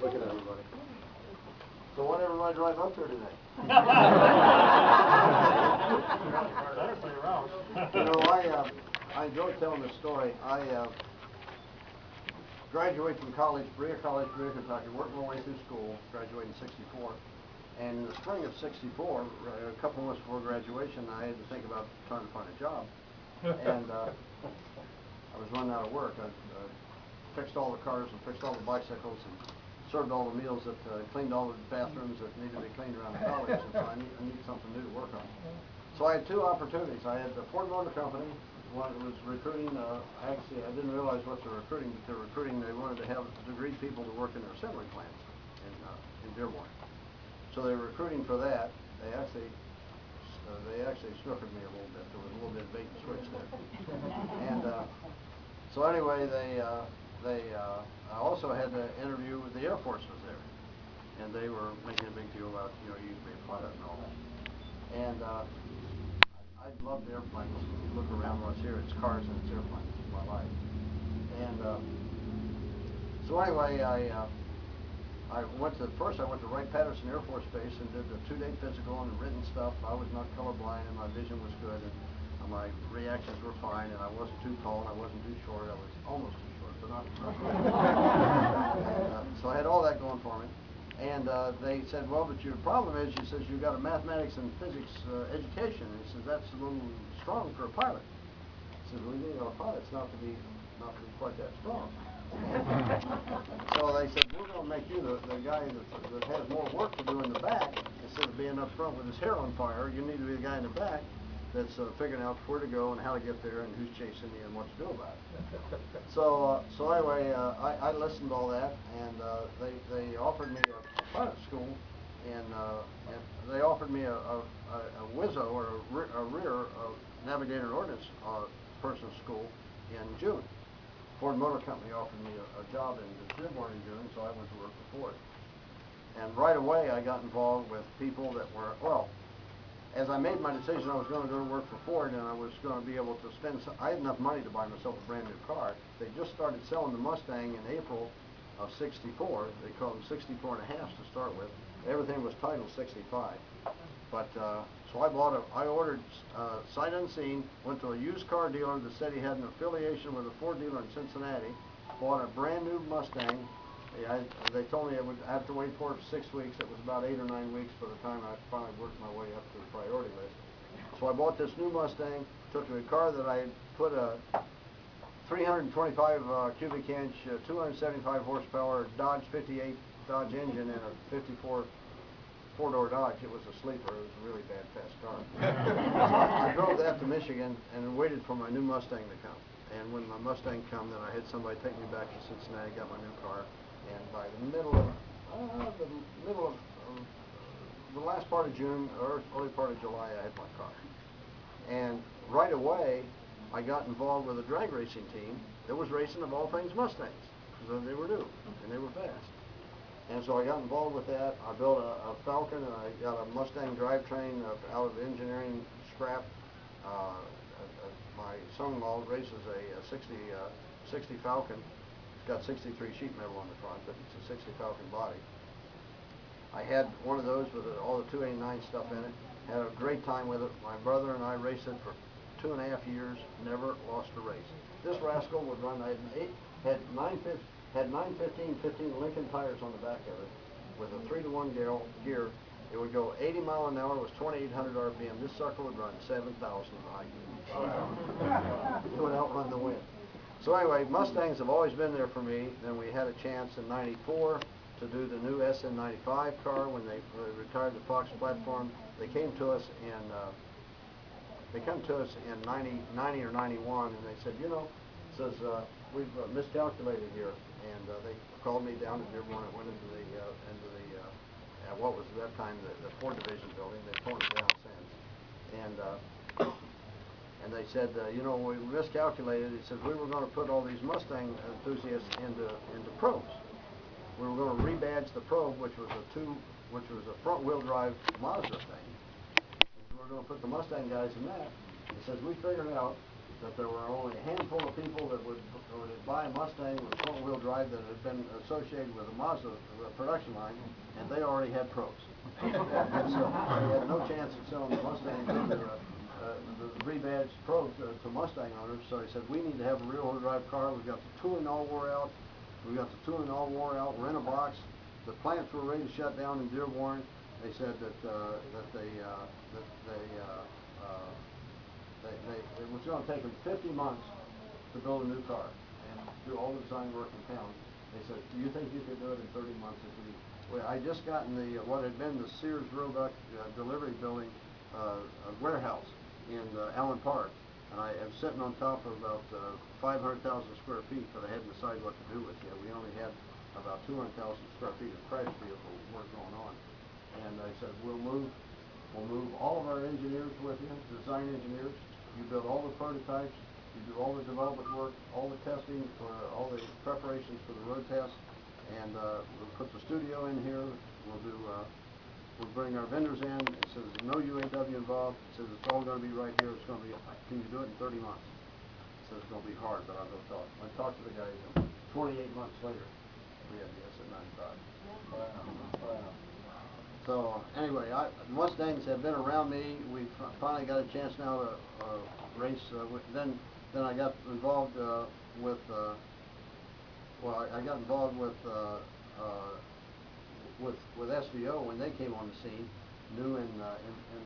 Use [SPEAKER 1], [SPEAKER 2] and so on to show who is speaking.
[SPEAKER 1] Look at everybody. So whatever I drive up here today? You know, I enjoy telling this story. I graduated from college, Berea College, Berea, Kentucky, worked my way through school, graduated in '64. And in the spring of '64, a couple months before graduation, I had to think about trying to find a job. And I was running out of work. I fixed all the cars and fixed all the bicycles and served all the meals, that cleaned all the bathrooms that needed to be cleaned around the college, and so I need something new to work on. So I had two opportunities. I had the Ford Motor Company, one was recruiting, actually I didn't realize what they were recruiting, but they were recruiting, they wanted to have degreed people to work in their assembly plants in Dearborn. So they were recruiting for that. They actually snookered me a little bit. There was a little bit of bait and switch there. And so anyway, I also had to interview with the Air Force was there, and they were making a big deal about, you know, you could be a pilot and all that. And I loved airplanes. If you look around what's here, it's cars and it's airplanes. It's my life. And so anyway, I went to Wright-Patterson Air Force Base and did the 2-day physical and the written stuff. I was not colorblind and my vision was good, and my reactions were fine, and I wasn't too tall and I wasn't too short. I was almost too short, but not too and, so I had all that going for me. And they said, well, but your problem is, he says, you've got a mathematics and physics education. And he says, that's a little strong for a pilot. He says, well, you know, a pilot's not to be quite that strong. So they said, we're going to make you the guy that has more work to do in the back. Instead of being up front with his hair on fire, you need to be the guy in the back that's figuring out where to go and how to get there and who's chasing you and what to do about it. So anyway, I listened to all that, and they offered me a pilot school, and they offered me a WISO, or a rear navigator and ordnance person school in June. Ford Motor Company offered me a job in Dearborn in June, so I went to work for Ford. And right away I got involved with people that were, well, as I made my decision I was going to go to work for Ford, and I was going to be able to spend I had enough money to buy myself a brand new car. They just started selling the Mustang in April of '64. They called them 64 and a half to start with. Everything was titled 65. But so I ordered sight unseen, went to a used car dealer that said he had an affiliation with a Ford dealer in Cincinnati, bought a brand new Mustang. They told me I would have to wait for it for 6 weeks. It was about 8 or 9 weeks by the time I finally worked my way up to the priority list. So I bought this new Mustang, took to a car that I had put a 325 cubic inch, 275 horsepower Dodge 58 Dodge engine in a 54 four-door Dodge. It was a sleeper. It was a really bad, fast car. So I drove that to Michigan and waited for my new Mustang to come. And when my Mustang come, then I had somebody take me back to Cincinnati, got my new car, and by the middle of the last part of June or early part of July, I had my car. And right away, I got involved with a drag racing team that was racing, of all things, Mustangs, because they were new and they were fast. And so I got involved with that. I built a Falcon, and I got a Mustang drivetrain out of engineering scrap. My son-in-law races a 60 Falcon. It's got 63 sheet metal on the front, but it's a 60 Falcon body. I had one of those with all the 289 stuff in it. Had a great time with it. My brother and I raced it for 2.5 years. Never lost a race. This rascal would run. Had 915 Lincoln tires on the back of it with a 3-to-1 gear. It would go 80 miles an hour, was 2,800 RPM. This sucker would run 7,000 miles. It would outrun the wind. So anyway, Mustangs have always been there for me. Then we had a chance in '94 to do the new SN95 car when they retired the Fox platform. They came to us in 90 or 91, and they said, you know, says we've miscalculated here, and they called me down to Dearborn and went into the what was at that time the Ford Division building. They've torn it down since, and they said, you know, we miscalculated. He said we were going to put all these Mustang enthusiasts into probes. We were going to rebadge the probe, which was a front-wheel drive Mazda thing. We were going to put the Mustang guys in that. He says we figured out that there were only a handful of people that would buy a Mustang with front-wheel drive that had been associated with a Mazda production line, and they already had pros. And so they had no chance of selling the Mustang to the rebadged pros to Mustang owners. So he said, we need to have a rear-wheel drive car. We've got the tooling all wore out. Rent a box. The plants were ready to shut down in Dearborn. They said that it was going to take them 50 months to build a new car and do all the design work in town. They said, do you think you could do it in 30 months? I just gotten what had been the Sears Roebuck delivery building warehouse in Allen Park, and I am sitting on top of about 500,000 square feet, but I hadn't decided what to do with it yet. We only had about 200,000 square feet of crash vehicle work going on. And I said, we'll move all of our engineers with you, design engineers. You build all the prototypes, you do all the development work, all the testing for all the preparations for the road test, and we'll put the studio in here. We'll bring our vendors in. It says no UAW involved. It says it's all going to be right here. It's going to be, can you do it in 30 months? It says it's going to be hard, but I'll go talk. I talked to the guys, and 28 months later, we had the SF95.
[SPEAKER 2] Wow.
[SPEAKER 1] So anyway, Mustangs have been around me. We finally got a chance now to race. Then I got involved with. I got involved with SVO when they came on the scene, new in